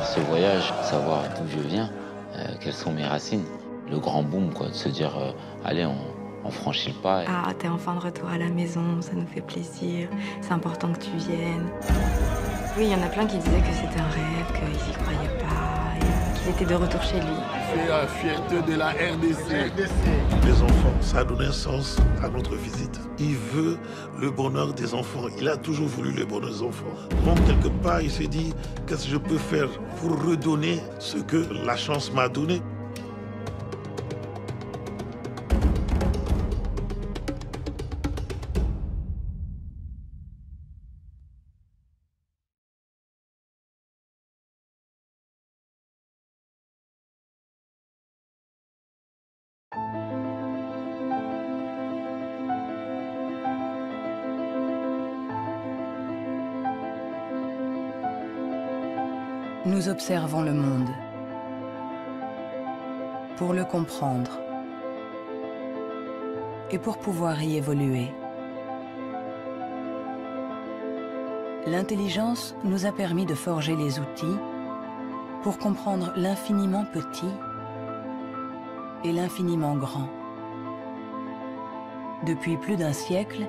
ce voyage, savoir d'où je viens, quelles sont mes racines. Le grand boom, quoi, de se dire, allez, on franchit le pas. Ah, t'es enfin de retour à la maison, ça nous fait plaisir, c'est important que tu viennes. Oui, il y en a plein qui disaient que c'était un rêve, qu'ils y croyaient pas, et qu'il était de retour chez lui. C'est la fierté de la RDC. Les enfants, ça a donné un sens à notre visite. Il veut le bonheur des enfants. Il a toujours voulu le bonheur des enfants. Donc, quelque part, il s'est dit, qu'est-ce que je peux faire pour redonner ce que la chance m'a donné? Nous observons le monde pour le comprendre et pour pouvoir y évoluer. L'intelligence nous a permis de forger les outils pour comprendre l'infiniment petit et l'infiniment grand. Depuis plus d'un siècle,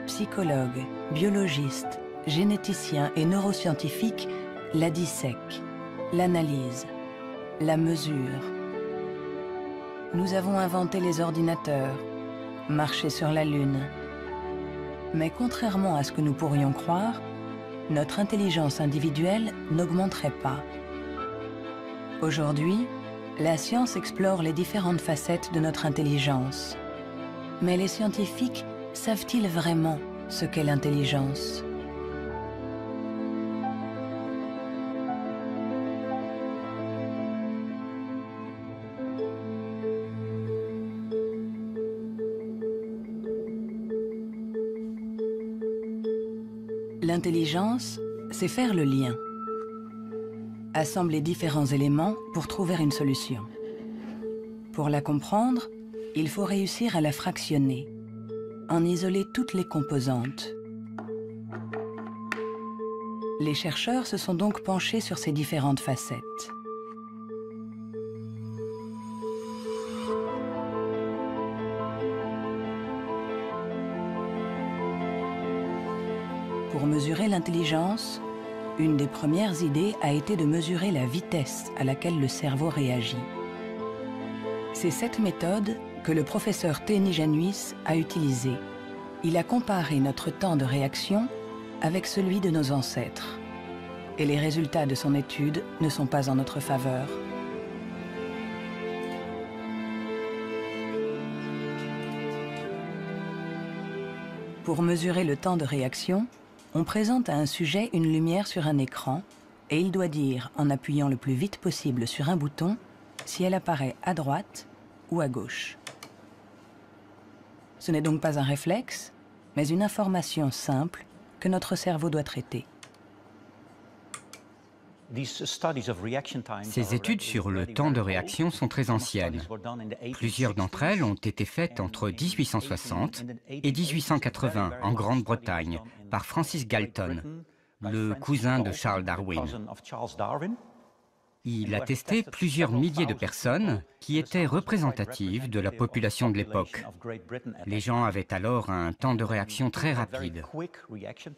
psychologues, biologistes, généticiens et neuroscientifiques la dissèquent, l'analyse, la mesure. Nous avons inventé les ordinateurs, marché sur la Lune. Mais contrairement à ce que nous pourrions croire, notre intelligence individuelle n'augmenterait pas. Aujourd'hui, la science explore les différentes facettes de notre intelligence. Mais les scientifiques savent-ils vraiment ce qu'est l'intelligence ? L'intelligence, c'est faire le lien. Assembler différents éléments pour trouver une solution. Pour la comprendre, il faut réussir à la fractionner, en isoler toutes les composantes. Les chercheurs se sont donc penchés sur ces différentes facettes. Pour mesurer l'intelligence, une des premières idées a été de mesurer la vitesse à laquelle le cerveau réagit. C'est cette méthode que le professeur Théni Januis a utilisée. Il a comparé notre temps de réaction avec celui de nos ancêtres. Et les résultats de son étude ne sont pas en notre faveur. Pour mesurer le temps de réaction, on présente à un sujet une lumière sur un écran et il doit dire, en appuyant le plus vite possible sur un bouton, si elle apparaît à droite ou à gauche. Ce n'est donc pas un réflexe, mais une information simple que notre cerveau doit traiter. Ces études sur le temps de réaction sont très anciennes. Plusieurs d'entre elles ont été faites entre 1860 et 1880 en Grande-Bretagne par Francis Galton, le cousin de Charles Darwin. Il a testé plusieurs milliers de personnes qui étaient représentatives de la population de l'époque. Les gens avaient alors un temps de réaction très rapide.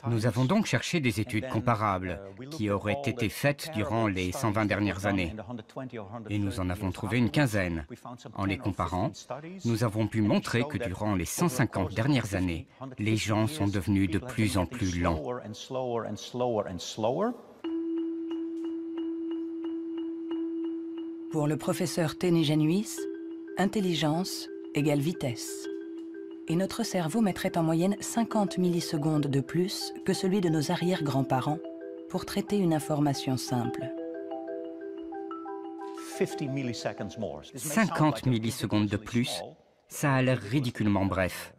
Nous avons donc cherché des études comparables qui auraient été faites durant les 120 dernières années. Et nous en avons trouvé une quinzaine. En les comparant, nous avons pu montrer que durant les 150 dernières années, les gens sont devenus de plus en plus lents. Pour le professeur Théni Januis, intelligence égale vitesse. Et notre cerveau mettrait en moyenne 50 millisecondes de plus que celui de nos arrière-grands-parents pour traiter une information simple. 50 millisecondes de plus, ça a l'air ridiculement bref.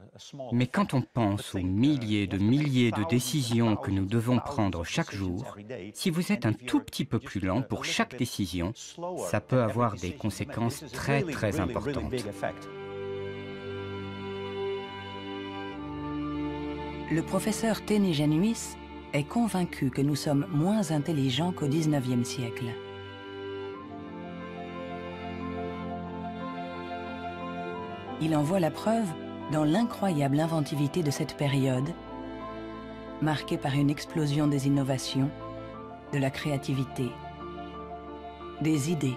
Mais quand on pense aux milliers de décisions que nous devons prendre chaque jour, si vous êtes un tout petit peu plus lent pour chaque décision, ça peut avoir des conséquences très importantes. Le professeur Théni Januis est convaincu que nous sommes moins intelligents qu'au XIXe siècle. Il en voit la preuve dans l'incroyable inventivité de cette période, marquée par une explosion des innovations, de la créativité, des idées.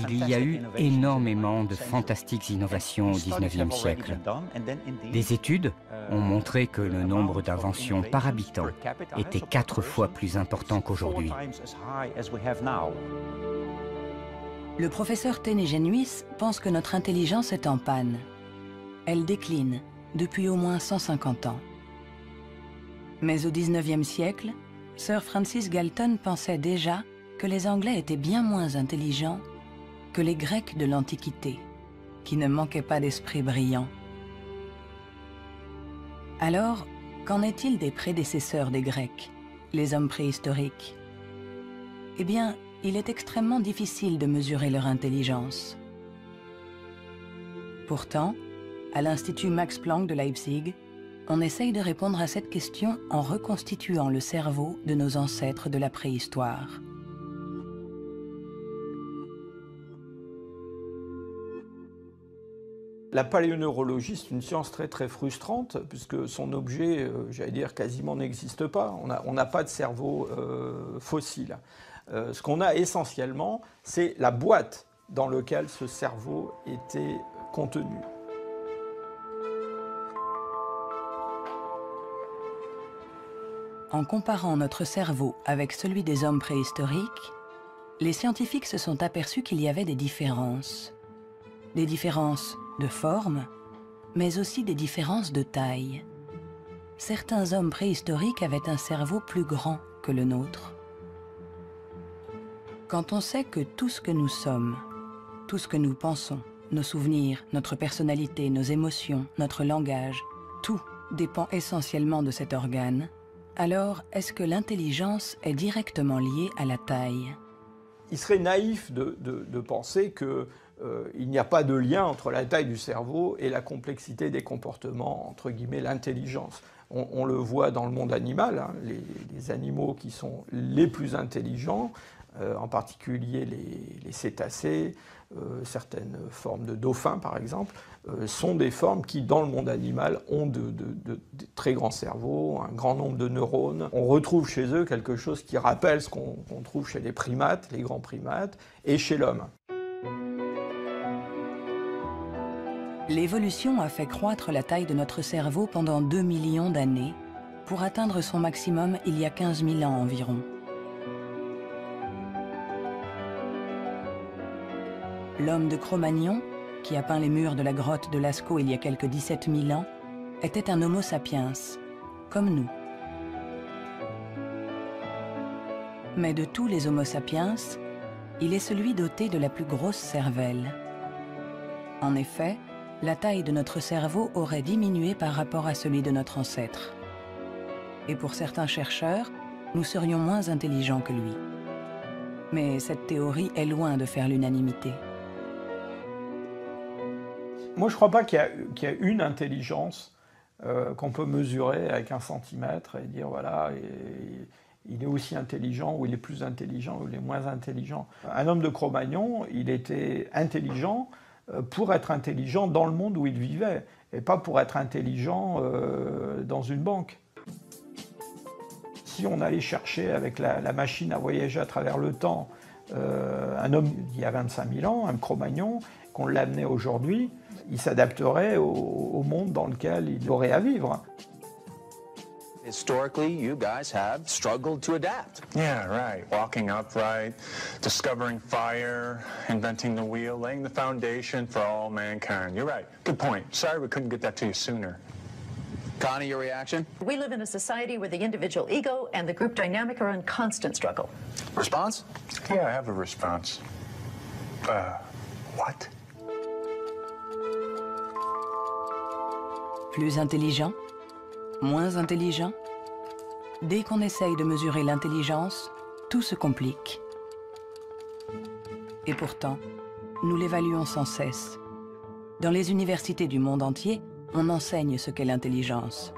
Il y a eu énormément de fantastiques innovations au XIXe siècle. Des études ont montré que le nombre d'inventions par habitant était 4 fois plus important qu'aujourd'hui. Le professeur Ténégenuis pense que notre intelligence est en panne. Elle décline depuis au moins 150 ans. Mais au XIXe siècle, Sir Francis Galton pensait déjà que les Anglais étaient bien moins intelligents que les Grecs de l'Antiquité, qui ne manquaient pas d'esprit brillant. Alors, qu'en est-il des prédécesseurs des Grecs, les hommes préhistoriques? Eh bien, il est extrêmement difficile de mesurer leur intelligence. Pourtant, à l'Institut Max Planck de Leipzig, on essaye de répondre à cette question en reconstituant le cerveau de nos ancêtres de la préhistoire. La paléoneurologie, c'est une science très frustrante, puisque son objet, j'allais dire, quasiment n'existe pas. On n'a pas de cerveau fossile. Ce qu'on a essentiellement, c'est la boîte dans laquelle ce cerveau était contenu. En comparant notre cerveau avec celui des hommes préhistoriques, les scientifiques se sont aperçus qu'il y avait des différences. Des différences de forme, mais aussi des différences de taille. Certains hommes préhistoriques avaient un cerveau plus grand que le nôtre. Quand on sait que tout ce que nous sommes, tout ce que nous pensons, nos souvenirs, notre personnalité, nos émotions, notre langage, tout dépend essentiellement de cet organe, alors est-ce que l'intelligence est directement liée à la taille? Il serait naïf de penser que il n'y a pas de lien entre la taille du cerveau et la complexité des comportements, entre guillemets, l'intelligence. On le voit dans le monde animal, hein, les animaux qui sont les plus intelligents, en particulier les cétacés, certaines formes de dauphins par exemple, sont des formes qui, dans le monde animal, ont de très grands cerveaux, un grand nombre de neurones. On retrouve chez eux quelque chose qui rappelle ce qu'on trouve chez les primates, les grands primates, et chez l'homme. L'évolution a fait croître la taille de notre cerveau pendant 2 millions d'années, pour atteindre son maximum il y a 15 000 ans environ. L'homme de Cro-Magnon, qui a peint les murs de la grotte de Lascaux il y a quelques 17 000 ans, était un Homo sapiens, comme nous. Mais de tous les Homo sapiens, il est celui doté de la plus grosse cervelle. En effet, la taille de notre cerveau aurait diminué par rapport à celui de notre ancêtre. Et pour certains chercheurs, nous serions moins intelligents que lui. Mais cette théorie est loin de faire l'unanimité. Moi, je ne crois pas qu'il y a une intelligence qu'on peut mesurer avec 1 centimètre et dire, voilà, il est aussi intelligent, ou il est plus intelligent, ou il est moins intelligent. Un homme de Cro-Magnon, il était intelligent pour être intelligent dans le monde où il vivait, et pas pour être intelligent dans une banque. Si on allait chercher avec la machine à voyager à travers le temps un homme d'il y a 25 000 ans, un Cro-Magnon, qu'on l'amenait aujourd'hui, il s'adapterait au monde dans lequel il aurait à vivre. Historically, you guys have struggled to adapt. Yeah, right. Walking upright, discovering fire, inventing the wheel, laying the foundation for all mankind. You're right. Good point. Sorry we couldn't get that to you sooner. Connie, your reaction? We live in a society where the individual ego and the group dynamic are in constant struggle. Response? Yeah, I have a response. What? Plus intelligent? Moins intelligent? Dès qu'on essaye de mesurer l'intelligence, tout se complique. Et pourtant, nous l'évaluons sans cesse. Dans les universités du monde entier, on enseigne ce qu'est l'intelligence.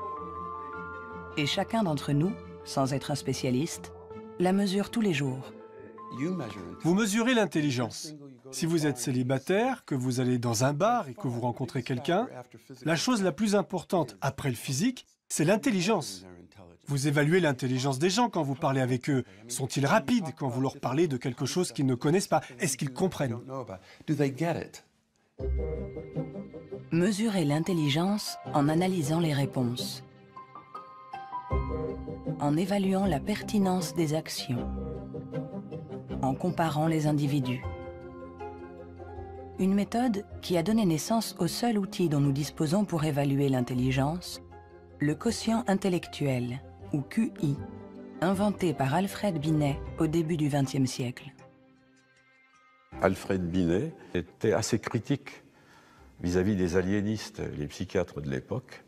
Et chacun d'entre nous, sans être un spécialiste, la mesure tous les jours, Vous mesurez l'intelligence. Si vous êtes célibataire, que vous allez dans un bar et que vous rencontrez quelqu'un, la chose la plus importante après le physique, c'est l'intelligence. Vous évaluez l'intelligence des gens quand vous parlez avec eux. Sont-ils rapides quand vous leur parlez de quelque chose qu'ils ne connaissent pas? Est-ce qu'ils comprennent? Mesurer l'intelligence en analysant les réponses, en évaluant la pertinence des actions, en comparant les individus. Une méthode qui a donné naissance au seul outil dont nous disposons pour évaluer l'intelligence, le quotient intellectuel, ou QI, inventé par Alfred Binet au début du XXe siècle. Alfred Binet était assez critique vis-à-vis des aliénistes, les psychiatres de l'époque,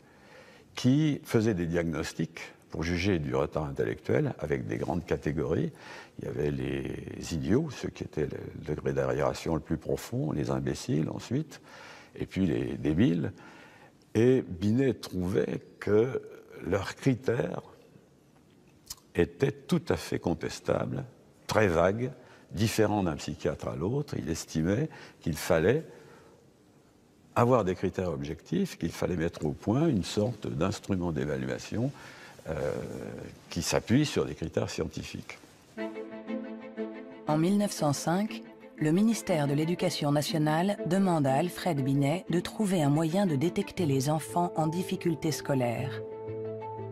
qui faisaient des diagnostics pour juger du retard intellectuel avec des grandes catégories. Il y avait les idiots, ceux qui étaient le degré d'arriération le plus profond, les imbéciles ensuite, et puis les débiles. Et Binet trouvait que leurs critères étaient tout à fait contestables, très vagues, différents d'un psychiatre à l'autre. Il estimait qu'il fallait avoir des critères objectifs, qu'il fallait mettre au point une sorte d'instrument d'évaluation qui s'appuie sur des critères scientifiques. En 1905, le ministère de l'Éducation nationale demande à Alfred Binet de trouver un moyen de détecter les enfants en difficulté scolaire.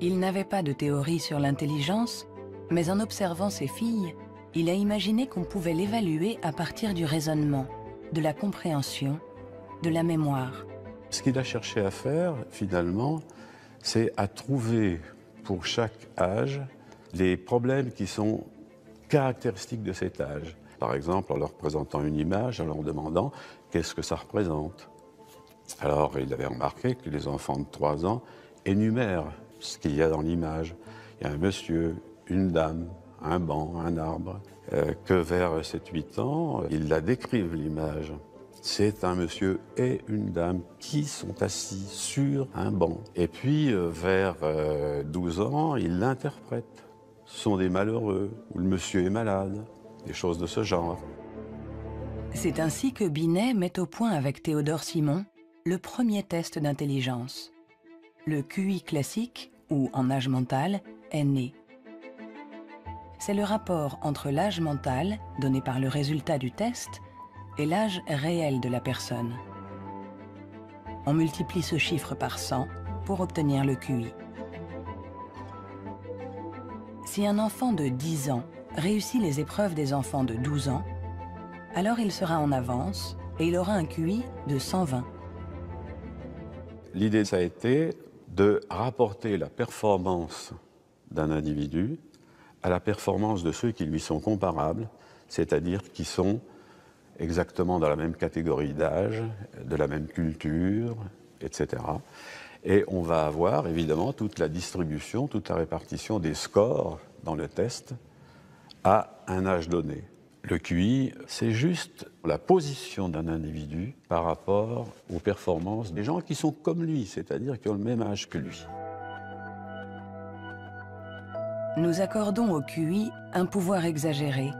Il n'avait pas de théorie sur l'intelligence, mais en observant ses filles, il a imaginé qu'on pouvait l'évaluer à partir du raisonnement, de la compréhension, de la mémoire. Ce qu'il a cherché à faire, finalement, c'est à trouver pour chaque âge les problèmes qui sont caractéristiques de cet âge. Par exemple, en leur présentant une image, en leur demandant qu'est-ce que ça représente. Alors, il avait remarqué que les enfants de 3 ans énumèrent ce qu'il y a dans l'image. Il y a un monsieur, une dame, un banc, un arbre. Que vers 7-8 ans, ils la décrivent, l'image. C'est un monsieur et une dame qui sont assis sur un banc. Et puis, vers 12 ans, ils l'interprètent. Ce sont des malheureux, ou le monsieur est malade, des choses de ce genre. C'est ainsi que Binet met au point avec Théodore Simon le premier test d'intelligence. Le QI classique, ou en âge mental, est né. C'est le rapport entre l'âge mental, donné par le résultat du test, et l'âge réel de la personne. On multiplie ce chiffre par 100 pour obtenir le QI. Si un enfant de 10 ans réussit les épreuves des enfants de 12 ans, alors il sera en avance et il aura un QI de 120. L'idée, ça a été de rapporter la performance d'un individu à la performance de ceux qui lui sont comparables, c'est-à-dire qui sont exactement dans la même catégorie d'âge, de la même culture, etc. Et on va avoir évidemment toute la distribution, toute la répartition des scores dans le test à un âge donné. Le QI, c'est juste la position d'un individu par rapport aux performances des gens qui sont comme lui, c'est-à-dire qui ont le même âge que lui. Nous accordons au QI un pouvoir exagéré,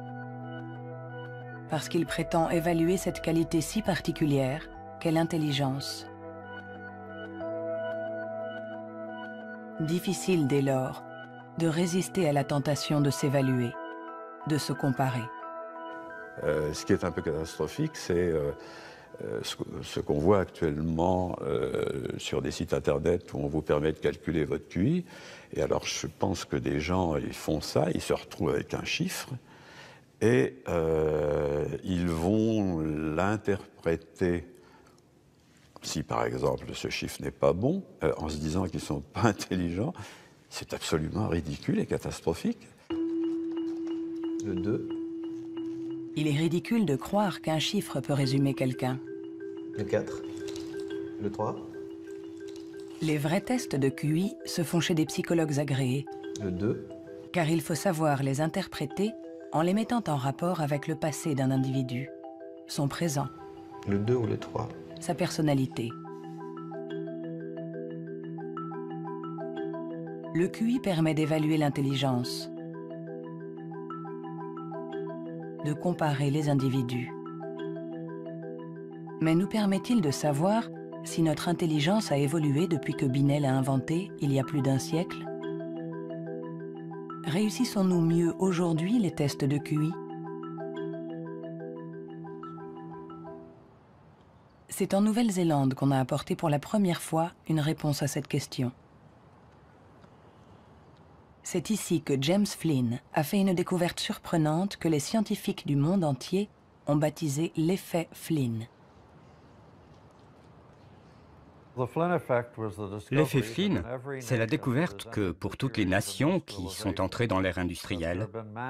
parce qu'il prétend évaluer cette qualité si particulière qu'est l'intelligence. Difficile dès lors de résister à la tentation de s'évaluer, de se comparer. Ce qui est un peu catastrophique, c'est ce qu'on voit actuellement sur des sites internet où on vous permet de calculer votre QI. Et alors je pense que des gens, ils font ça, ils se retrouvent avec un chiffre et ils vont l'interpréter, si par exemple ce chiffre n'est pas bon, en se disant qu'ils ne sont pas intelligents. C'est absolument ridicule et catastrophique. Le 2. Il est ridicule de croire qu'un chiffre peut résumer quelqu'un. Le 4. Le 3. Les vrais tests de QI se font chez des psychologues agréés. Le 2. Car il faut savoir les interpréter en les mettant en rapport avec le passé d'un individu, son présent. Le 2 ou le 3. Sa personnalité. Le QI permet d'évaluer l'intelligence. de comparer les individus. Mais nous permet-il de savoir si notre intelligence a évolué depuis que Binet l'a inventée il y a plus d'un siècle? Réussissons-nous mieux aujourd'hui les tests de QI? C'est en Nouvelle-Zélande qu'on a apporté pour la première fois une réponse à cette question. C'est ici que James Flynn a fait une découverte surprenante que les scientifiques du monde entier ont baptisé l'effet Flynn. L'effet Flynn, c'est la découverte que pour toutes les nations qui sont entrées dans l'ère industrielle,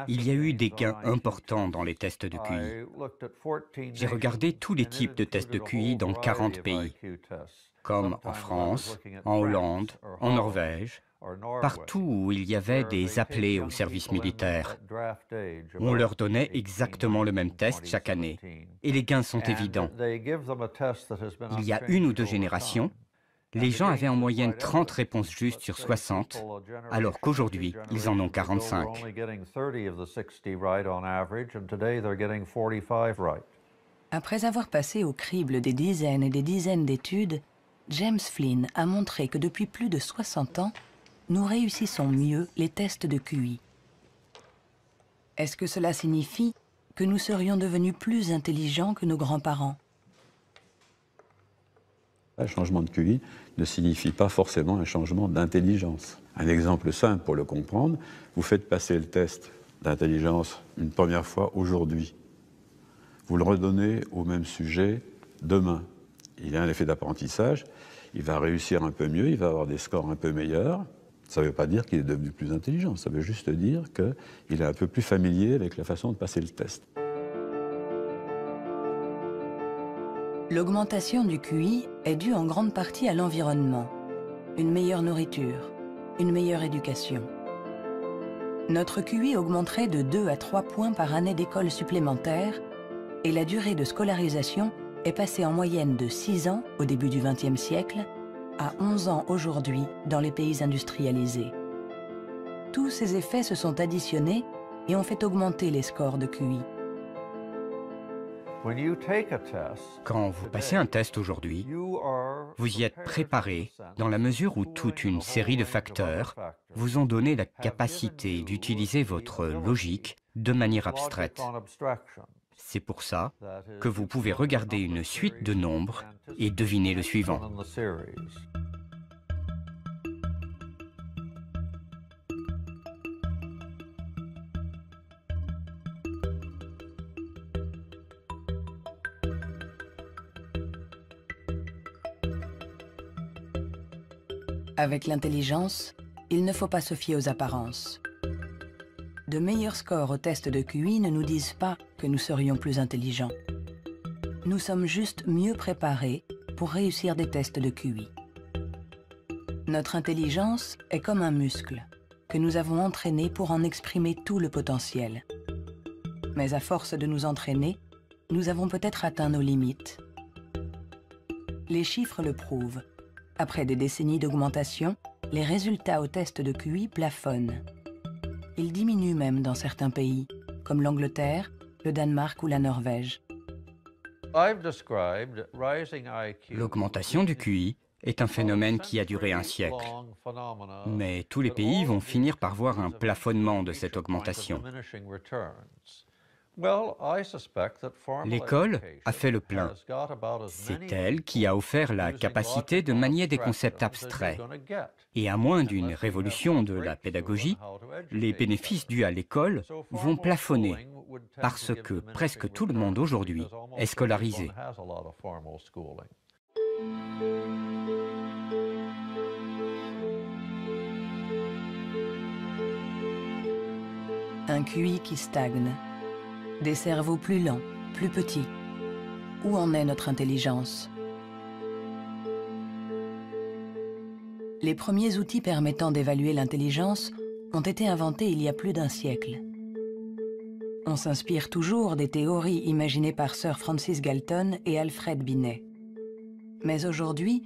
il y a eu des gains importants dans les tests de QI. J'ai regardé tous les types de tests de QI dans 40 pays, comme en France, en Hollande, en Norvège, partout où il y avait des appelés au service militaire. On leur donnait exactement le même test chaque année, et les gains sont évidents. Il y a 1 ou 2 générations, les gens avaient en moyenne 30 réponses justes sur 60, alors qu'aujourd'hui, ils en ont 45. Après avoir passé au crible des dizaines et des dizaines d'études, James Flynn a montré que depuis plus de 60 ans, nous réussissons mieux les tests de QI. Est-ce que cela signifie que nous serions devenus plus intelligents que nos grands-parents? Un changement de QI ne signifie pas forcément un changement d'intelligence. Un exemple simple pour le comprendre, vous faites passer le test d'intelligence une première fois aujourd'hui. Vous le redonnez au même sujet demain. Il y a un effet d'apprentissage, il va réussir un peu mieux, il va avoir des scores un peu meilleurs. Ça ne veut pas dire qu'il est devenu plus intelligent, ça veut juste dire qu'il est un peu plus familier avec la façon de passer le test. L'augmentation du QI est due en grande partie à l'environnement, une meilleure nourriture, une meilleure éducation. Notre QI augmenterait de 2 à 3 points par année d'école supplémentaire et la durée de scolarisation est passée en moyenne de 6 ans au début du XXe siècle à 11 ans aujourd'hui dans les pays industrialisés. Tous ces effets se sont additionnés et ont fait augmenter les scores de QI. Quand vous passez un test aujourd'hui, vous y êtes préparé dans la mesure où toute une série de facteurs vous ont donné la capacité d'utiliser votre logique de manière abstraite. C'est pour ça que vous pouvez regarder une suite de nombres et deviner le suivant. Avec l'intelligence, il ne faut pas se fier aux apparences. De meilleurs scores au test de QI ne nous disent pas que nous serions plus intelligents. Nous sommes juste mieux préparés pour réussir des tests de QI. Notre intelligence est comme un muscle que nous avons entraîné pour en exprimer tout le potentiel. Mais à force de nous entraîner, nous avons peut-être atteint nos limites. Les chiffres le prouvent. Après des décennies d'augmentation, les résultats au test de QI plafonnent. Ils diminuent même dans certains pays, comme l'Angleterre, le Danemark ou la Norvège. L'augmentation du QI est un phénomène qui a duré un siècle. Mais tous les pays vont finir par voir un plafonnement de cette augmentation. L'école a fait le plein. C'est elle qui a offert la capacité de manier des concepts abstraits. Et à moins d'une révolution de la pédagogie, les bénéfices dus à l'école vont plafonner parce que presque tout le monde aujourd'hui est scolarisé. Un QI qui stagne. Des cerveaux plus lents, plus petits. Où en est notre intelligence? Les premiers outils permettant d'évaluer l'intelligence ont été inventés il y a plus d'un siècle. On s'inspire toujours des théories imaginées par Sir Francis Galton et Alfred Binet. Mais aujourd'hui,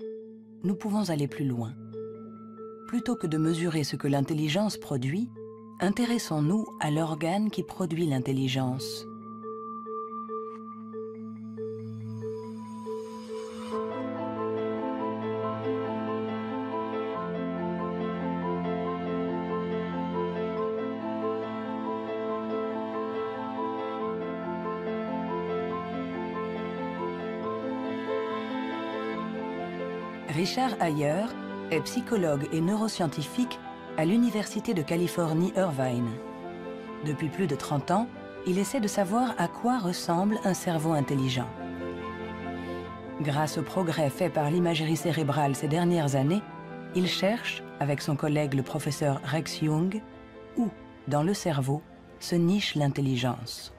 nous pouvons aller plus loin. Plutôt que de mesurer ce que l'intelligence produit, intéressons-nous à l'organe qui produit l'intelligence, Richard Ayer est psychologue et neuroscientifique à l'Université de Californie, Irvine. Depuis plus de 30 ans, il essaie de savoir à quoi ressemble un cerveau intelligent. Grâce aux progrès faits par l'imagerie cérébrale ces dernières années, il cherche, avec son collègue le professeur Rex Jung, où, dans le cerveau, se niche l'intelligence.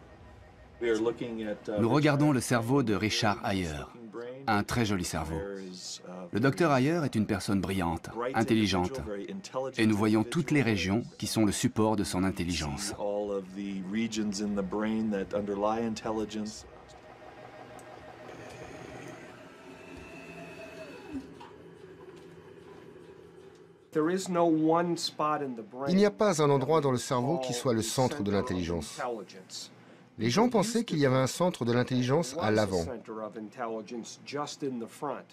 Nous regardons le cerveau de Richard Ayer, un très joli cerveau. Le docteur Ayer est une personne brillante, intelligente, et nous voyons toutes les régions qui sont le support de son intelligence. Il n'y a pas un endroit dans le cerveau qui soit le centre de l'intelligence. Les gens pensaient qu'il y avait un centre de l'intelligence à l'avant.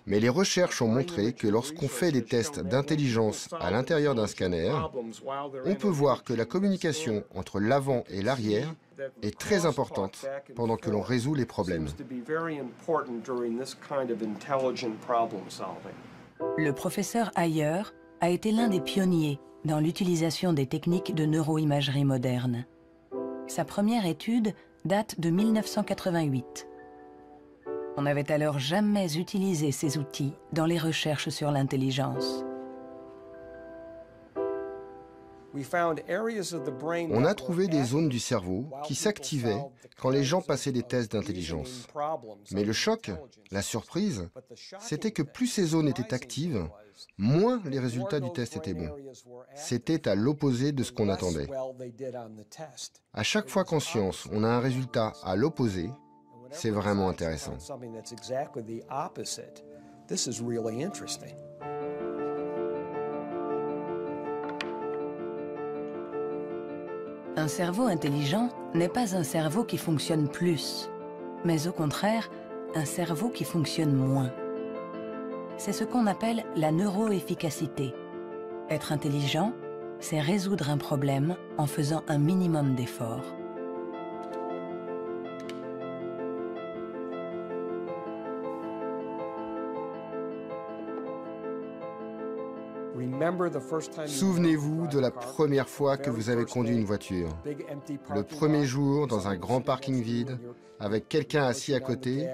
Mais les recherches ont montré que lorsqu'on fait des tests d'intelligence à l'intérieur d'un scanner, on peut voir que la communication entre l'avant et l'arrière est très importante pendant que l'on résout les problèmes. Le professeur Ayer a été l'un des pionniers dans l'utilisation des techniques de neuroimagerie moderne. Sa première étude date de 1988. On n'avait alors jamais utilisé ces outils dans les recherches sur l'intelligence. On a trouvé des zones du cerveau qui s'activaient quand les gens passaient des tests d'intelligence. Mais le choc, la surprise, c'était que plus ces zones étaient actives, moins les résultats du test étaient bons. C'était à l'opposé de ce qu'on attendait. À chaque fois qu'en science, on a un résultat à l'opposé, c'est vraiment intéressant. Un cerveau intelligent n'est pas un cerveau qui fonctionne plus, mais au contraire, un cerveau qui fonctionne moins. C'est ce qu'on appelle la neuroefficacité. Être intelligent, c'est résoudre un problème en faisant un minimum d'efforts. Souvenez-vous de la première fois que vous avez conduit une voiture. Le premier jour, dans un grand parking vide, avec quelqu'un assis à côté,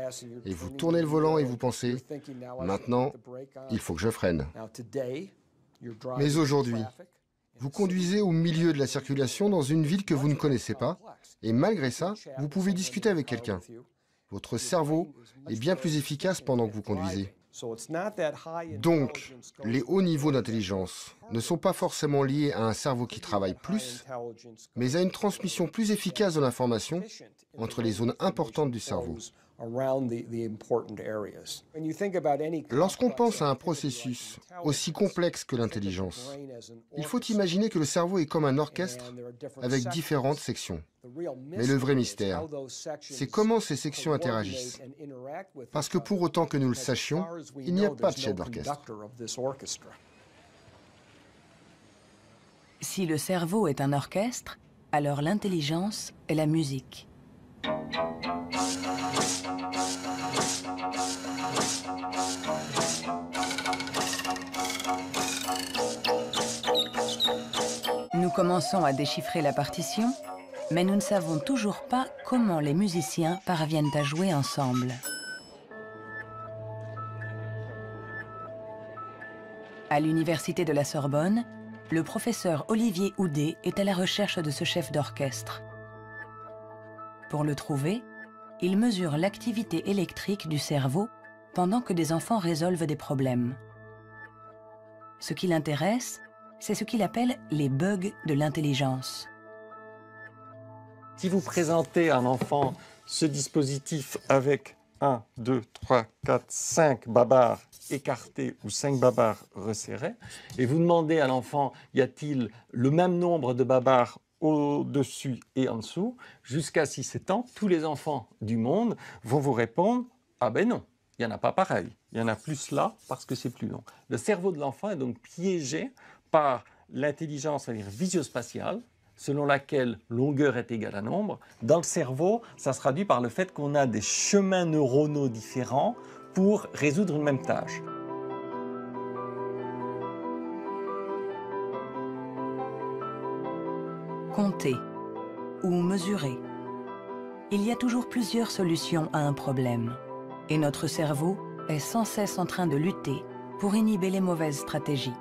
et vous tournez le volant et vous pensez « Maintenant, il faut que je freine ». Mais aujourd'hui, vous conduisez au milieu de la circulation dans une ville que vous ne connaissez pas, et malgré ça, vous pouvez discuter avec quelqu'un. Votre cerveau est bien plus efficace pendant que vous conduisez. Donc, les hauts niveaux d'intelligence ne sont pas forcément liés à un cerveau qui travaille plus, mais à une transmission plus efficace de l'information entre les zones importantes du cerveau. Lorsqu'on pense à un processus aussi complexe que l'intelligence, il faut imaginer que le cerveau est comme un orchestre avec différentes sections. Mais le vrai mystère, c'est comment ces sections interagissent. Parce que pour autant que nous le sachions, il n'y a pas de chef d'orchestre. Si le cerveau est un orchestre, alors l'intelligence est la musique. Nous commençons à déchiffrer la partition, mais nous ne savons toujours pas comment les musiciens parviennent à jouer ensemble. À l'université de la Sorbonne, le professeur Olivier Houdet est à la recherche de ce chef d'orchestre. Pour le trouver, il mesure l'activité électrique du cerveau pendant que des enfants résolvent des problèmes. Ce qui l'intéresse, c'est ce qu'il appelle les bugs de l'intelligence. Si vous présentez à un enfant ce dispositif avec 1, 2, 3, 4, 5 babards écartés ou 5 babards resserrés, et vous demandez à l'enfant, y a-t-il le même nombre de babards au-dessus et en dessous, jusqu'à 6-7 ans, tous les enfants du monde vont vous répondre « Ah ben non, il n'y en a pas pareil, il y en a plus là parce que c'est plus long ». Le cerveau de l'enfant est donc piégé par l'intelligence, c'est-à-dire visio-spatiale, selon laquelle longueur est égale à nombre. Dans le cerveau, ça se traduit par le fait qu'on a des chemins neuronaux différents pour résoudre une même tâche. compter ou mesurer. Il y a toujours plusieurs solutions à un problème. Et notre cerveau est sans cesse en train de lutter pour inhiber les mauvaises stratégies.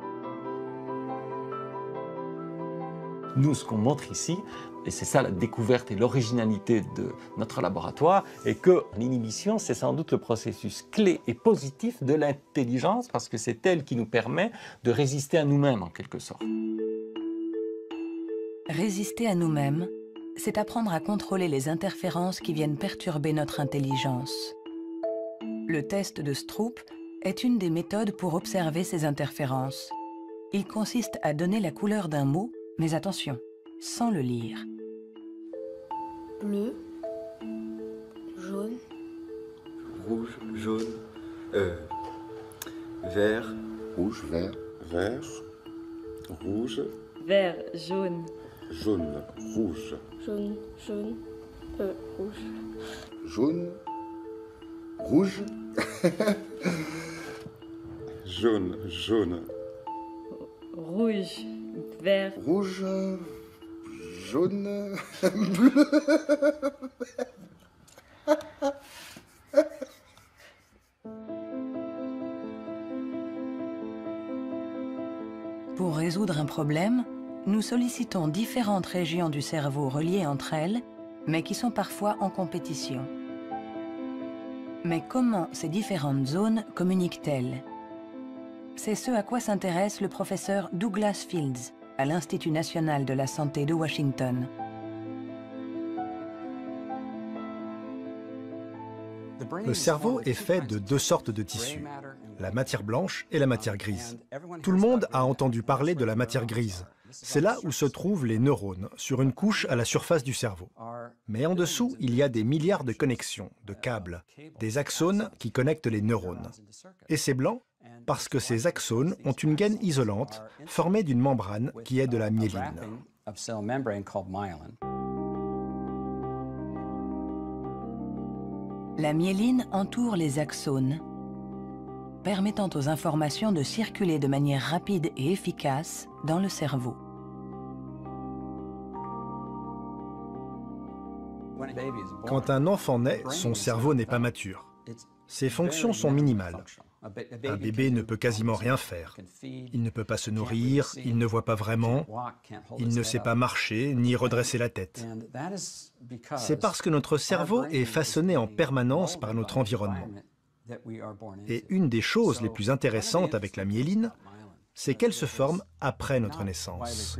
Nous, ce qu'on montre ici, et c'est ça la découverte et l'originalité de notre laboratoire, est que l'inhibition, c'est sans doute le processus clé et positif de l'intelligence, parce que c'est elle qui nous permet de résister à nous-mêmes, en quelque sorte. Résister à nous-mêmes, c'est apprendre à contrôler les interférences qui viennent perturber notre intelligence. Le test de Stroop est une des méthodes pour observer ces interférences. Il consiste à donner la couleur d'un mot, mais attention, sans le lire. Bleu, jaune, rouge, jaune, vert, rouge, vert, vert, rouge, vert, jaune, jaune, rouge, jaune, jaune, rouge, jaune, rouge, jaune, jaune, rouge, vert, rouge, jaune, bleu. Pour résoudre un problème, nous sollicitons différentes régions du cerveau reliées entre elles, mais qui sont parfois en compétition. Mais comment ces différentes zones communiquent-elles? C'est ce à quoi s'intéresse le professeur Douglas Fields à l'Institut national de la santé de Washington. Le cerveau est fait de deux sortes de tissus, la matière blanche et la matière grise. Tout le monde a entendu parler de la matière grise. C'est là où se trouvent les neurones, sur une couche à la surface du cerveau. Mais en dessous, il y a des milliards de connexions, de câbles, des axones qui connectent les neurones. Et c'est blanc parce que ces axones ont une gaine isolante formée d'une membrane qui est de la myéline. La myéline entoure les axones, permettant aux informations de circuler de manière rapide et efficace dans le cerveau. Quand un enfant naît, son cerveau n'est pas mature. Ses fonctions sont minimales. Un bébé ne peut quasiment rien faire. Il ne peut pas se nourrir, il ne voit pas vraiment, il ne sait pas marcher ni redresser la tête. C'est parce que notre cerveau est façonné en permanence par notre environnement. Et une des choses les plus intéressantes avec la myéline, c'est qu'elle se forme après notre naissance.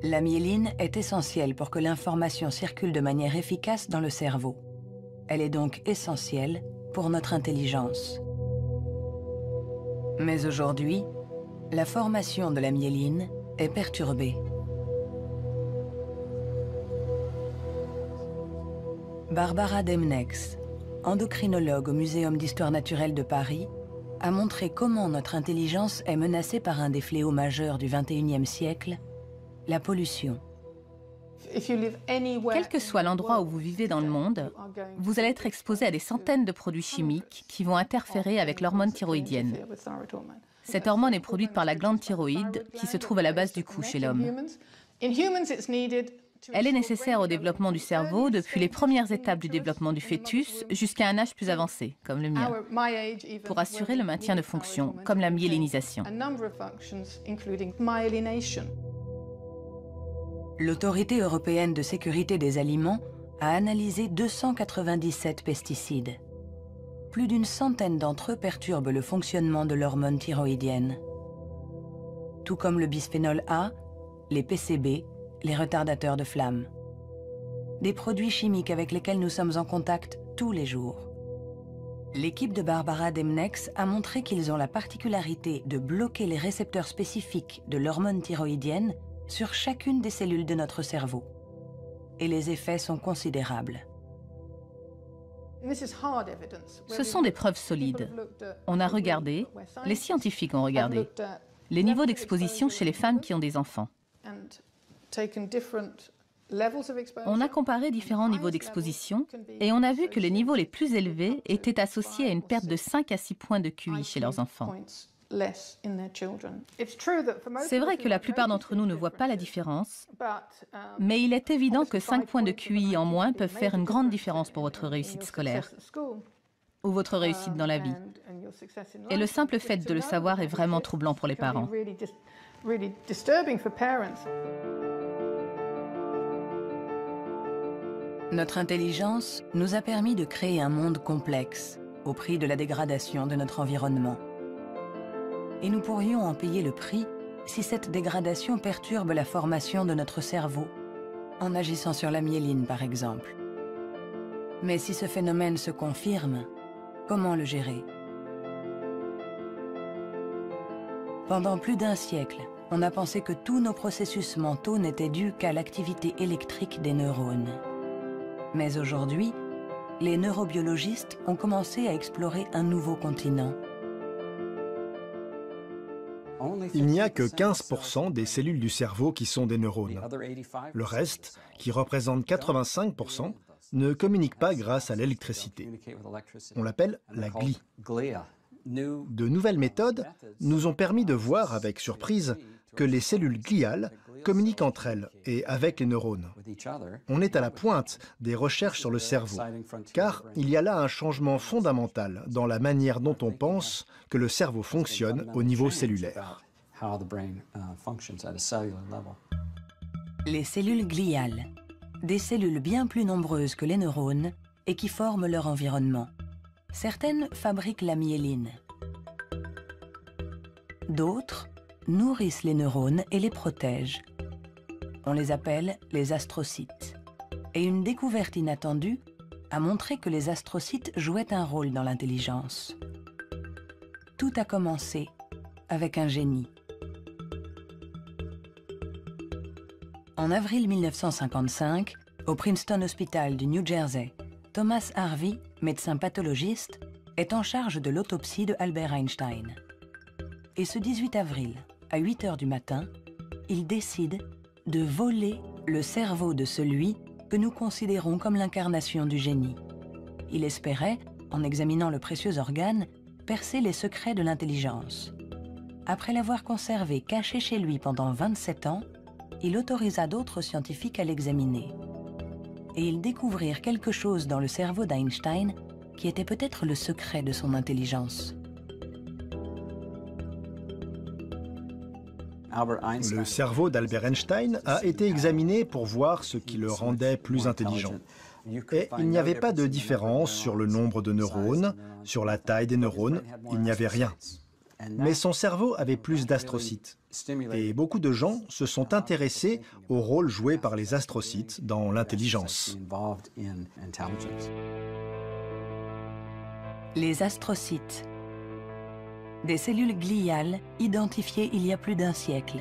La myéline est essentielle pour que l'information circule de manière efficace dans le cerveau. Elle est donc essentielle pour notre intelligence. Mais aujourd'hui, la formation de la myéline est perturbée. Barbara Demnex, endocrinologue au Muséum d'histoire naturelle de Paris, a montré comment notre intelligence est menacée par un des fléaux majeurs du XXIe siècle, la pollution. Quel que soit l'endroit où vous vivez dans le monde, vous allez être exposé à des centaines de produits chimiques qui vont interférer avec l'hormone thyroïdienne. Cette hormone est produite par la glande thyroïde qui se trouve à la base du cou chez l'homme. Elle est nécessaire au développement du cerveau depuis les premières étapes du développement du fœtus jusqu'à un âge plus avancé, comme le mien, pour assurer le maintien de fonctions, comme la myélinisation. L'Autorité européenne de sécurité des aliments a analysé 297 pesticides. Plus d'une centaine d'entre eux perturbent le fonctionnement de l'hormone thyroïdienne. Tout comme le bisphénol A, les PCB, les retardateurs de flamme. Des produits chimiques avec lesquels nous sommes en contact tous les jours. L'équipe de Barbara Demnex a montré qu'ils ont la particularité de bloquer les récepteurs spécifiques de l'hormone thyroïdienne sur chacune des cellules de notre cerveau. Et les effets sont considérables. Ce sont des preuves solides. On a regardé, les scientifiques ont regardé, les niveaux d'exposition chez les femmes qui ont des enfants. On a comparé différents niveaux d'exposition et on a vu que les niveaux les plus élevés étaient associés à une perte de 5 à 6 points de QI chez leurs enfants. C'est vrai que la plupart d'entre nous ne voient pas la différence, mais il est évident que 5 points de QI en moins peuvent faire une grande différence pour votre réussite scolaire ou votre réussite dans la vie. Et le simple fait de le savoir est vraiment troublant pour les parents. Notre intelligence nous a permis de créer un monde complexe au prix de la dégradation de notre environnement. Et nous pourrions en payer le prix si cette dégradation perturbe la formation de notre cerveau, en agissant sur la myéline par exemple. Mais si ce phénomène se confirme, comment le gérer? Pendant plus d'1 siècle, on a pensé que tous nos processus mentaux n'étaient dus qu'à l'activité électrique des neurones. Mais aujourd'hui, les neurobiologistes ont commencé à explorer un nouveau continent. Il n'y a que 15% des cellules du cerveau qui sont des neurones. Le reste, qui représente 85%, ne communique pas grâce à l'électricité. On l'appelle la glie. De nouvelles méthodes nous ont permis de voir avec surprise que les cellules gliales communiquent entre elles et avec les neurones. On est à la pointe des recherches sur le cerveau, car il y a là un changement fondamental dans la manière dont on pense que le cerveau fonctionne au niveau cellulaire. Les cellules gliales, des cellules bien plus nombreuses que les neurones et qui forment leur environnement. Certaines fabriquent la myéline. D'autres nourrissent les neurones et les protègent. On les appelle les astrocytes. Et une découverte inattendue a montré que les astrocytes jouaient un rôle dans l'intelligence. Tout a commencé avec un génie. En avril 1955, au Princeton Hospital du New Jersey, Thomas Harvey, médecin pathologiste, est en charge de l'autopsie de Albert Einstein. Et ce 18 avril, à 8 h du matin, il décide de voler le cerveau de celui que nous considérons comme l'incarnation du génie. Il espérait, en examinant le précieux organe, percer les secrets de l'intelligence. Après l'avoir conservé caché chez lui pendant 27 ans, il autorisa d'autres scientifiques à l'examiner. Et ils découvrirent quelque chose dans le cerveau d'Einstein qui était peut-être le secret de son intelligence. Le cerveau d'Albert Einstein a été examiné pour voir ce qui le rendait plus intelligent. Et il n'y avait pas de différence sur le nombre de neurones, sur la taille des neurones, il n'y avait rien. Mais son cerveau avait plus d'astrocytes. Et beaucoup de gens se sont intéressés au rôle joué par les astrocytes dans l'intelligence. Les astrocytes, des cellules gliales identifiées il y a plus d'1 siècle.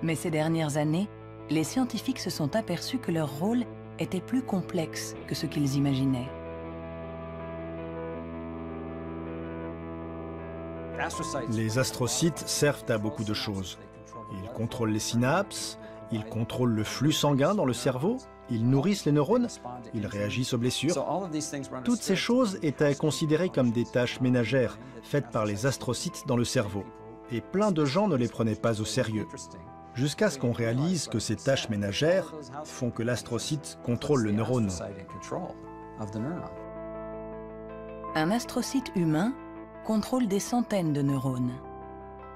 Mais ces dernières années, les scientifiques se sont aperçus que leur rôle était plus complexe que ce qu'ils imaginaient. Les astrocytes servent à beaucoup de choses. Ils contrôlent les synapses, ils contrôlent le flux sanguin dans le cerveau, ils nourrissent les neurones, ils réagissent aux blessures. Toutes ces choses étaient considérées comme des tâches ménagères faites par les astrocytes dans le cerveau. Et plein de gens ne les prenaient pas au sérieux. Jusqu'à ce qu'on réalise que ces tâches ménagères font que l'astrocyte contrôle le neurone. Un astrocyte humain contrôle des centaines de neurones,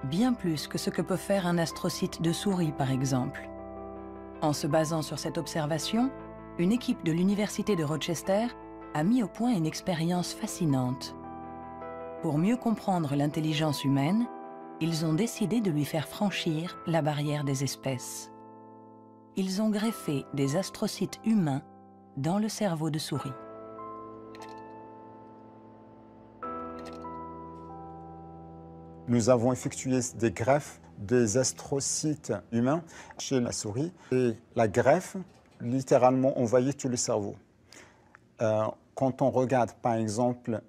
bien plus que ce que peut faire un astrocyte de souris par exemple. En se basant sur cette observation, une équipe de l'Université de Rochester a mis au point une expérience fascinante. Pour mieux comprendre l'intelligence humaine, ils ont décidé de lui faire franchir la barrière des espèces. Ils ont greffé des astrocytes humains dans le cerveau de souris. Nous avons effectué des greffes des astrocytes humains chez la souris. Et la greffe, littéralement, envahit tout le cerveau. Quand on regarde, par exemple,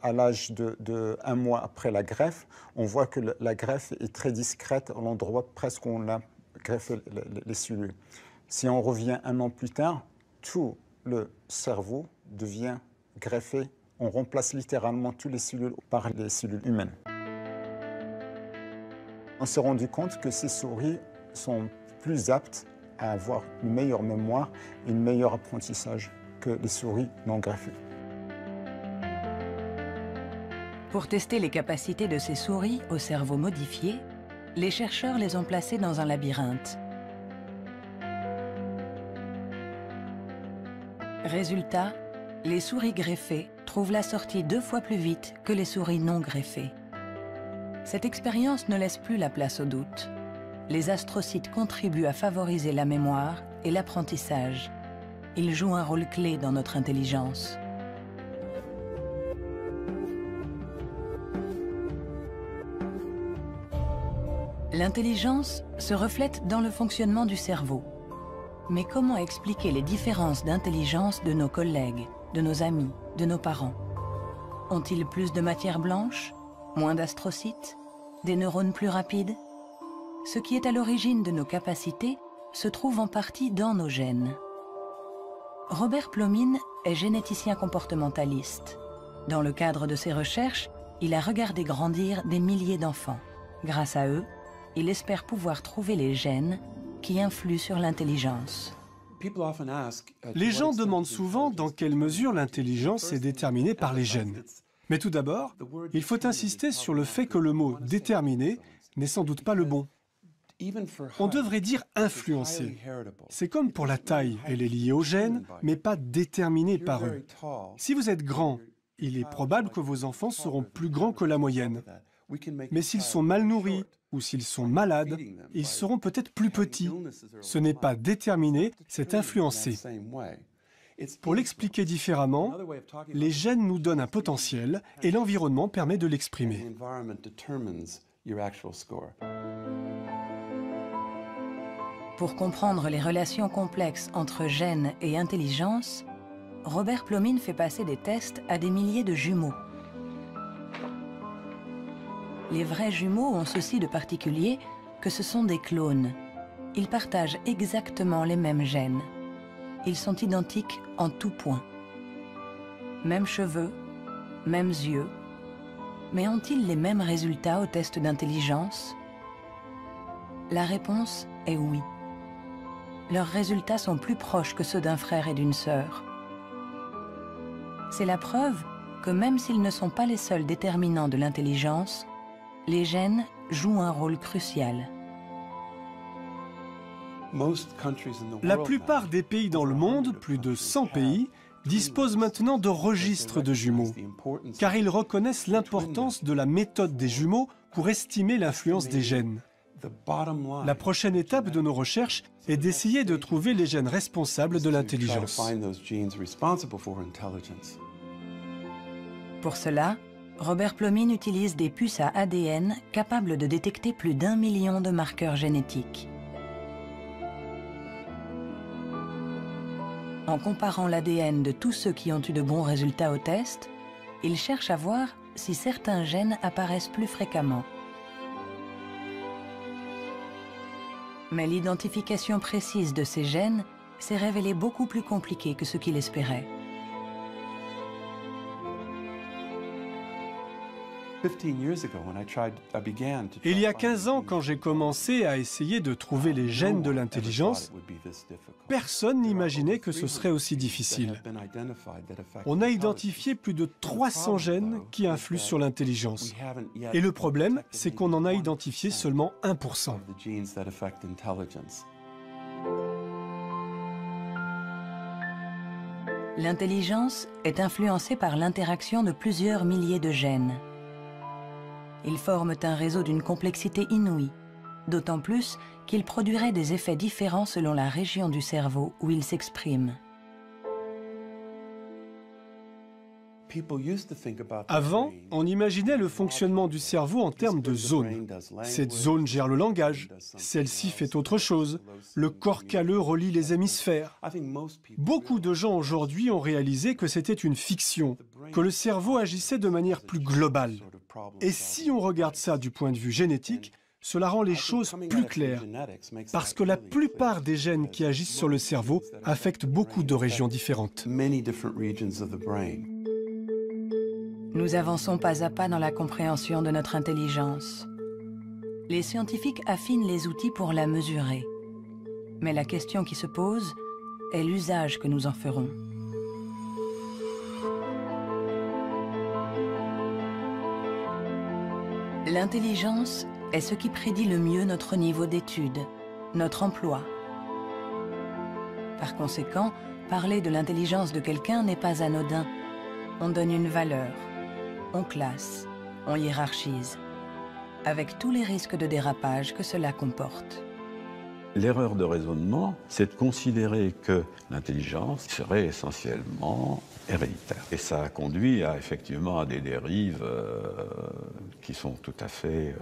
à l'âge de 1 mois après la greffe, on voit que la greffe est très discrète à l'endroit presque où on a greffé les cellules. Si on revient 1 an plus tard, tout le cerveau devient greffé On remplace littéralement toutes les cellules par les cellules humaines. On s'est rendu compte que ces souris sont plus aptes à avoir une meilleure mémoire et un meilleur apprentissage que les souris non greffées. Pour tester les capacités de ces souris au cerveau modifié, les chercheurs les ont placées dans un labyrinthe. Résultat, les souris greffées trouvent la sortie 2 fois plus vite que les souris non greffées. Cette expérience ne laisse plus la place au doute. Les astrocytes contribuent à favoriser la mémoire et l'apprentissage. Ils jouent un rôle clé dans notre intelligence. L'intelligence se reflète dans le fonctionnement du cerveau. Mais comment expliquer les différences d'intelligence de nos collègues, de nos amis, de nos parents? Ont-ils plus de matière blanche, moins d'astrocytes, des neurones plus rapides? Ce qui est à l'origine de nos capacités se trouve en partie dans nos gènes. Robert Plomine est généticien comportementaliste. Dans le cadre de ses recherches, il a regardé grandir des milliers d'enfants. Grâce à eux, il espère pouvoir trouver les gènes qui influent sur l'intelligence. Les gens demandent souvent dans quelle mesure l'intelligence est déterminée par les gènes. Mais tout d'abord, il faut insister sur le fait que le mot « déterminé » n'est sans doute pas le bon. On devrait dire « influencé ». C'est comme pour la taille, elle est liée aux gènes, mais pas déterminée par eux. Si vous êtes grand, il est probable que vos enfants seront plus grands que la moyenne. Mais s'ils sont mal nourris ou s'ils sont malades, ils seront peut-être plus petits. Ce n'est pas déterminé, c'est influencé. Pour l'expliquer différemment, les gènes nous donnent un potentiel et l'environnement permet de l'exprimer. Pour comprendre les relations complexes entre gènes et intelligence, Robert Plomine fait passer des tests à des milliers de jumeaux. Les vrais jumeaux ont ceci de particulier que ce sont des clones. Ils partagent exactement les mêmes gènes. Ils sont identiques en tout point. Mêmes cheveux, mêmes yeux. Mais ont-ils les mêmes résultats au test d'intelligence? La réponse est oui. Leurs résultats sont plus proches que ceux d'un frère et d'une sœur. C'est la preuve que même s'ils ne sont pas les seuls déterminants de l'intelligence, les gènes jouent un rôle crucial. La plupart des pays dans le monde, plus de 100 pays, disposent maintenant de registres de jumeaux, car ils reconnaissent l'importance de la méthode des jumeaux pour estimer l'influence des gènes. La prochaine étape de nos recherches est d'essayer de trouver les gènes responsables de l'intelligence. Pour cela, Robert Plomine utilise des puces à ADN capables de détecter plus d'1 million de marqueurs génétiques. En comparant l'ADN de tous ceux qui ont eu de bons résultats au test, il cherche à voir si certains gènes apparaissent plus fréquemment. Mais l'identification précise de ces gènes s'est révélée beaucoup plus compliquée que ce qu'il espérait. Il y a 15 ans, quand j'ai commencé à essayer de trouver les gènes de l'intelligence, personne n'imaginait que ce serait aussi difficile. On a identifié plus de 300 gènes qui influent sur l'intelligence. Et le problème, c'est qu'on en a identifié seulement 1%. L'intelligence est influencée par l'interaction de plusieurs milliers de gènes. Ils forment un réseau d'une complexité inouïe, d'autant plus qu'ils produiraient des effets différents selon la région du cerveau où ils s'expriment. Avant, on imaginait le fonctionnement du cerveau en termes de zones. Cette zone gère le langage, celle-ci fait autre chose. Le corps calleux relie les hémisphères. Beaucoup de gens aujourd'hui ont réalisé que c'était une fiction, que le cerveau agissait de manière plus globale. Et si on regarde ça du point de vue génétique, cela rend les choses plus claires, parce que la plupart des gènes qui agissent sur le cerveau affectent beaucoup de régions différentes. Nous avançons pas à pas dans la compréhension de notre intelligence. Les scientifiques affinent les outils pour la mesurer. Mais la question qui se pose est l'usage que nous en ferons. L'intelligence est ce qui prédit le mieux notre niveau d'étude, notre emploi. Par conséquent, parler de l'intelligence de quelqu'un n'est pas anodin. On donne une valeur, on classe, on hiérarchise, avec tous les risques de dérapage que cela comporte. L'erreur de raisonnement, c'est de considérer que l'intelligence serait essentiellement héréditaire. Et ça a conduit effectivement à des dérives qui sont tout à fait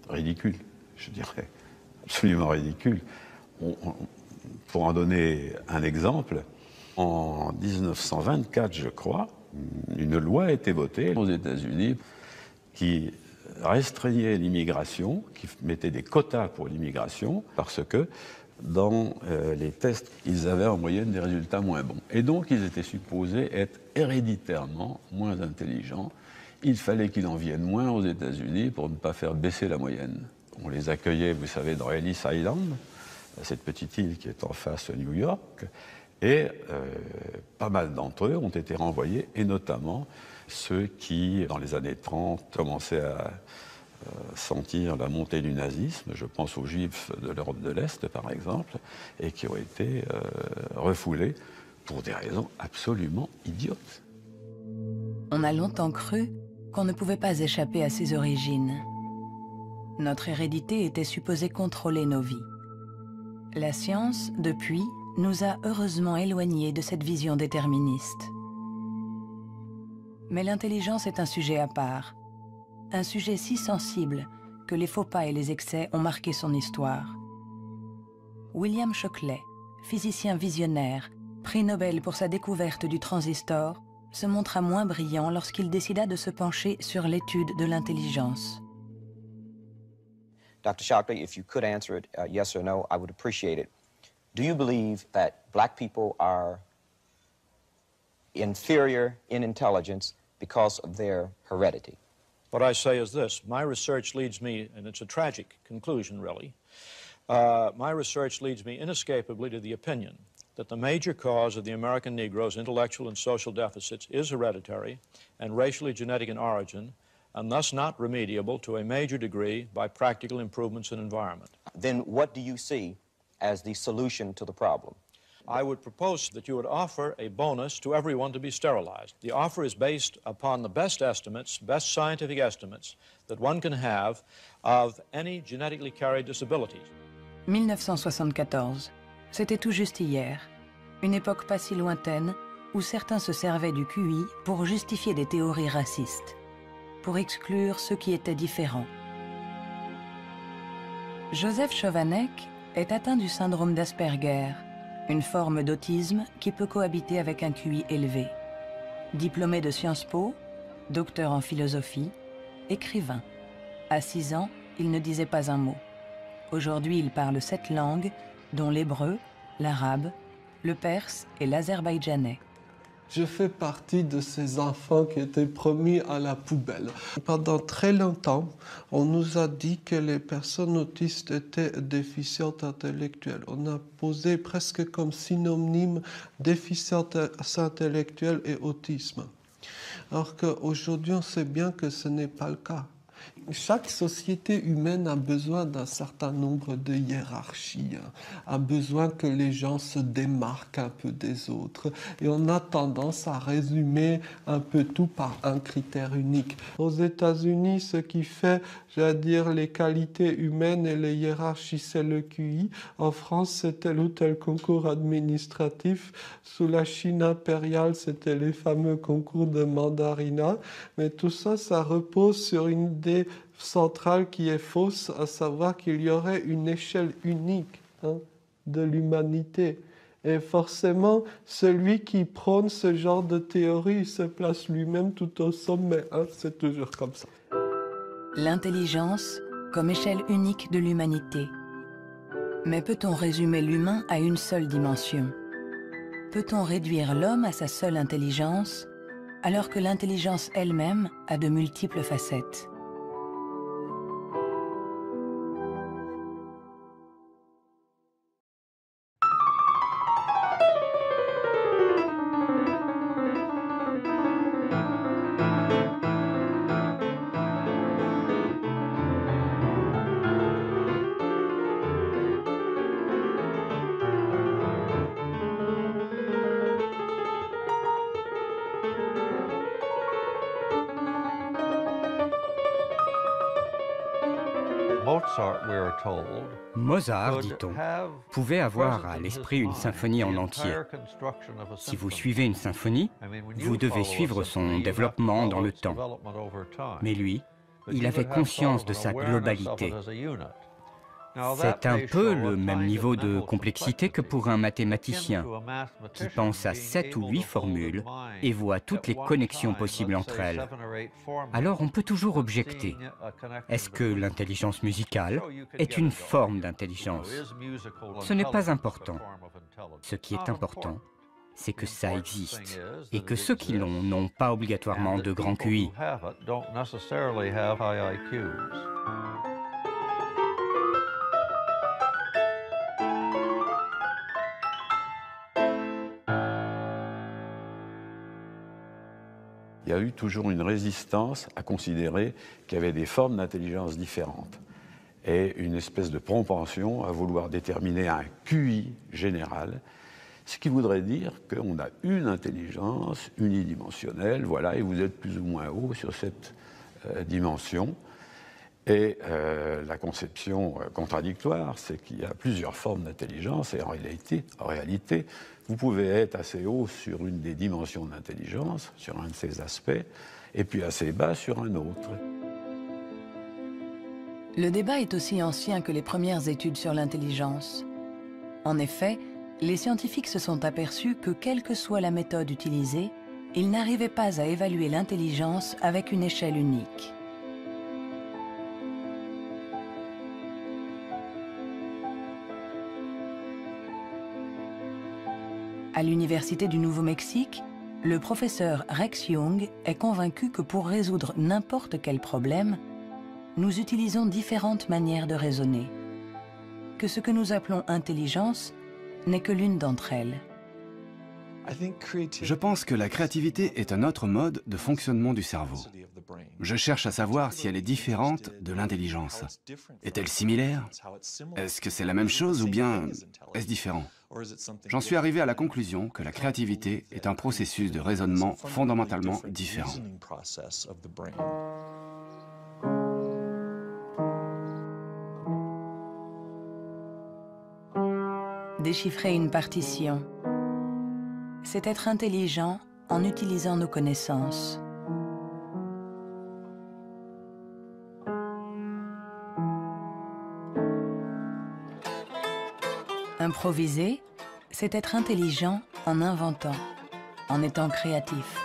ridicules, je dirais, absolument ridicules. Pour en donner un exemple, en 1924, je crois, une loi a été votée aux États-Unis qui restreignait l'immigration, qui mettait des quotas pour l'immigration, parce que dans les tests, ils avaient en moyenne des résultats moins bons. Et donc, ils étaient supposés être héréditairement moins intelligents. Il fallait qu'ils en viennent moins aux États-Unis pour ne pas faire baisser la moyenne. On les accueillait, vous savez, dans Ellis Island, cette petite île qui est en face de New York, et pas mal d'entre eux ont été renvoyés, et notamment ceux qui, dans les années 30, commençaient à sentir la montée du nazisme, je pense aux Juifs de l'Europe de l'Est, par exemple, et qui ont été refoulés pour des raisons absolument idiotes. On a longtemps cru qu'on ne pouvait pas échapper à ses origines. Notre hérédité était supposée contrôler nos vies. La science, depuis, nous a heureusement éloignés de cette vision déterministe. Mais l'intelligence est un sujet à part, un sujet si sensible que les faux pas et les excès ont marqué son histoire. William Shockley, physicien visionnaire, prix Nobel pour sa découverte du transistor, se montra moins brillant lorsqu'il décida de se pencher sur l'étude de l'intelligence. Dr. Shockley, if you could answer it yes or no, I would appreciate it. Do you believe that black people are inferior in intelligence because of their heredity? What I say is this. My research leads me, and it's a tragic conclusion, really, my research leads me inescapably to the opinion that the major cause of the American Negro's intellectual and social deficits is hereditary and racially genetic in origin, and thus not remediable to a major degree by practical improvements in environment. Then what do you see as the solution to the problem? I would propose that you would offer a bonus to everyone to be sterilized. The offer is based upon the best estimates, best scientific estimates that one can have of any genetically carried disabilities. 1974, c'était tout juste hier, une époque pas si lointaine où certains se servaient du QI pour justifier des théories racistes, pour exclure ceux qui étaient différents. Joseph Chovanec est atteint du syndrome d'Asperger, une forme d'autisme qui peut cohabiter avec un QI élevé. Diplômé de Sciences Po, docteur en philosophie, écrivain. À 6 ans, il ne disait pas un mot. Aujourd'hui, il parle 7 langues, dont l'hébreu, l'arabe, le perse et l'azerbaïdjanais. Je fais partie de ces enfants qui étaient promis à la poubelle. Pendant très longtemps, on nous a dit que les personnes autistes étaient déficientes intellectuelles. On a posé presque comme synonyme déficience intellectuelle et autisme. Alors qu'aujourd'hui, on sait bien que ce n'est pas le cas. Chaque société humaine a besoin d'un certain nombre de hiérarchies, a besoin que les gens se démarquent un peu des autres. Et on a tendance à résumer un peu tout par un critère unique. Aux États-Unis, ce qui fait, les qualités humaines et les hiérarchies, c'est le QI. En France, c'est tel ou tel concours administratif. Sous la Chine impériale, c'était les fameux concours de mandarinat. Mais tout ça, ça repose sur une idée centrale qui est fausse, à savoir qu'il y aurait une échelle unique de l'humanité. Et forcément, celui qui prône ce genre de théorie se place lui-même tout au sommet. C'est toujours comme ça. L'intelligence comme échelle unique de l'humanité. Mais peut-on résumer l'humain à une seule dimension? Peut-on réduire l'homme à sa seule intelligence alors que l'intelligence elle-même a de multiples facettes. Mozart, dit-on, pouvait avoir à l'esprit une symphonie en entier. Si vous suivez une symphonie, vous devez suivre son développement dans le temps. Mais lui, il avait conscience de sa globalité. C'est un peu le même niveau de complexité que pour un mathématicien qui pense à 7 ou 8 formules et voit toutes les connexions possibles entre elles. Alors on peut toujours objecter. Est-ce que l'intelligence musicale est une forme d'intelligence? Ce n'est pas important. Ce qui est important, c'est que ça existe et que ceux qui l'ont n'ont pas obligatoirement de grand QI. Il y a eu toujours une résistance à considérer qu'il y avait des formes d'intelligence différentes et une espèce de propension à vouloir déterminer un QI général, ce qui voudrait dire qu'on a une intelligence unidimensionnelle, voilà, et vous êtes plus ou moins haut sur cette dimension. Et la conception contradictoire, c'est qu'il y a plusieurs formes d'intelligence et en réalité, vous pouvez être assez haut sur une des dimensions de l'intelligence, sur un de ses aspects, et puis assez bas sur un autre. Le débat est aussi ancien que les premières études sur l'intelligence. En effet, les scientifiques se sont aperçus que quelle que soit la méthode utilisée, ils n'arrivaient pas à évaluer l'intelligence avec une échelle unique. À l'Université du Nouveau-Mexique, le professeur Rex Young est convaincu que pour résoudre n'importe quel problème, nous utilisons différentes manières de raisonner, que ce que nous appelons intelligence n'est que l'une d'entre elles. Je pense que la créativité est un autre mode de fonctionnement du cerveau. Je cherche à savoir si elle est différente de l'intelligence. Est-elle similaire? Est-ce que c'est la même chose ou bien est-ce différent? J'en suis arrivé à la conclusion que la créativité est un processus de raisonnement fondamentalement différent. Déchiffrer une partition, c'est être intelligent en utilisant nos connaissances. Improviser, c'est être intelligent en inventant, en étant créatif.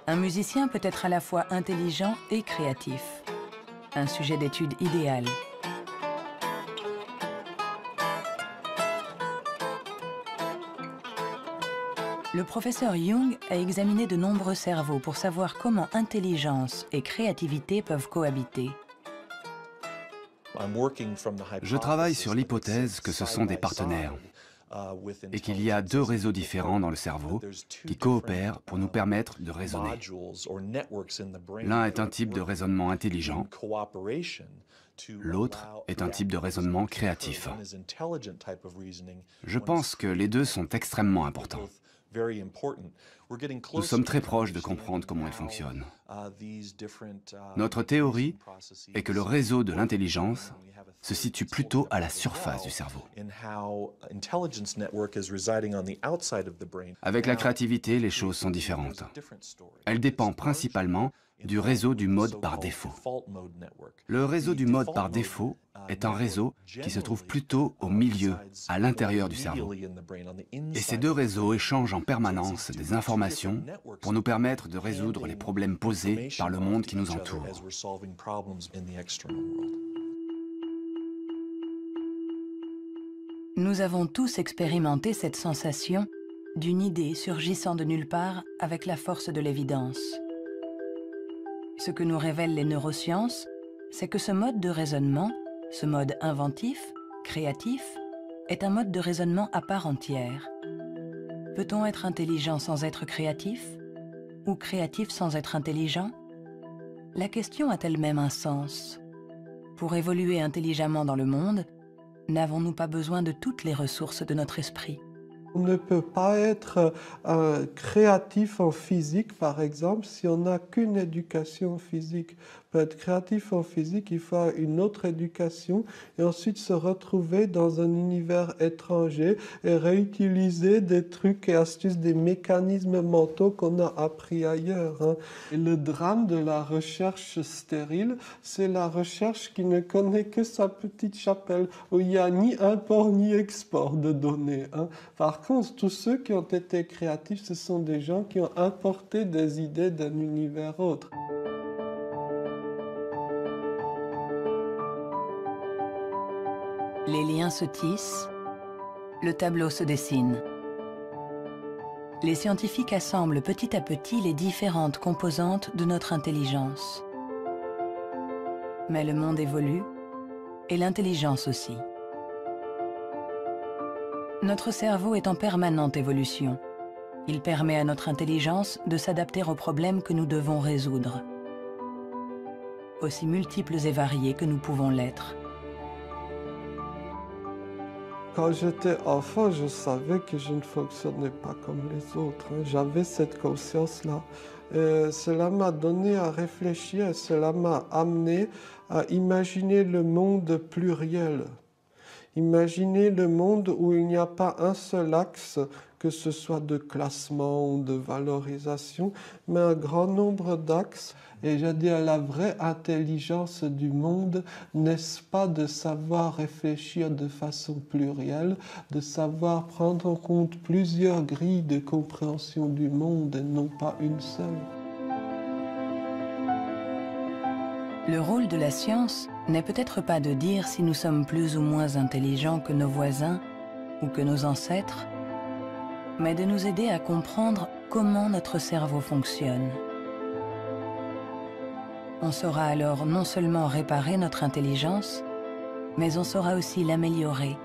Un musicien peut être à la fois intelligent et créatif. Un sujet d'étude idéal. Le professeur Young a examiné de nombreux cerveaux pour savoir comment intelligence et créativité peuvent cohabiter. Je travaille sur l'hypothèse que ce sont des partenaires et qu'il y a deux réseaux différents dans le cerveau qui coopèrent pour nous permettre de raisonner. L'un est un type de raisonnement intelligent, l'autre est un type de raisonnement créatif. Je pense que les deux sont extrêmement importants. Nous sommes très proches de comprendre comment ils fonctionnent. Notre théorie est que le réseau de l'intelligence se situe plutôt à la surface du cerveau. Avec la créativité, les choses sont différentes. Elle dépend principalement du réseau du mode par défaut. Le réseau du mode par défaut est un réseau qui se trouve plutôt au milieu, à l'intérieur du cerveau. Et ces deux réseaux échangent en permanence des informations pour nous permettre de résoudre les problèmes posés par le monde qui nous entoure. Nous avons tous expérimenté cette sensation d'une idée surgissant de nulle part avec la force de l'évidence. Ce que nous révèlent les neurosciences, c'est que ce mode de raisonnement, ce mode inventif, créatif, est un mode de raisonnement à part entière. Peut-on être intelligent sans être créatif? Ou créatif sans être intelligent? La question a elle-même un sens. Pour évoluer intelligemment dans le monde, n'avons-nous pas besoin de toutes les ressources de notre esprit? On ne peut pas être créatif en physique, par exemple, si on n'a qu'une éducation physique. Pour être créatif en physique, il faut une autre éducation et ensuite se retrouver dans un univers étranger et réutiliser des trucs et astuces, des mécanismes mentaux qu'on a appris ailleurs. Hein. Et le drame de la recherche stérile, c'est la recherche qui ne connaît que sa petite chapelle, où il n'y a ni import ni export de données. Hein. Par contre, tous ceux qui ont été créatifs, ce sont des gens qui ont importé des idées d'un univers autre. Les liens se tissent, le tableau se dessine. Les scientifiques assemblent petit à petit les différentes composantes de notre intelligence. Mais le monde évolue, et l'intelligence aussi. Notre cerveau est en permanente évolution. Il permet à notre intelligence de s'adapter aux problèmes que nous devons résoudre, aussi multiples et variés que nous pouvons l'être. Quand j'étais enfant, je savais que je ne fonctionnais pas comme les autres. J'avais cette conscience-là. Cela m'a donné à réfléchir, cela m'a amené à imaginer le monde pluriel. Imaginer le monde où il n'y a pas un seul axe, que ce soit de classement ou de valorisation, mais un grand nombre d'axes. Et j'ai dit, la vraie intelligence du monde, n'est-ce pas de savoir réfléchir de façon plurielle, de savoir prendre en compte plusieurs grilles de compréhension du monde et non pas une seule. Le rôle de la science n'est peut-être pas de dire si nous sommes plus ou moins intelligents que nos voisins ou que nos ancêtres, mais de nous aider à comprendre comment notre cerveau fonctionne. On saura alors non seulement réparer notre intelligence, mais on saura aussi l'améliorer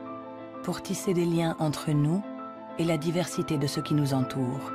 pour tisser des liens entre nous et la diversité de ce qui nous entoure.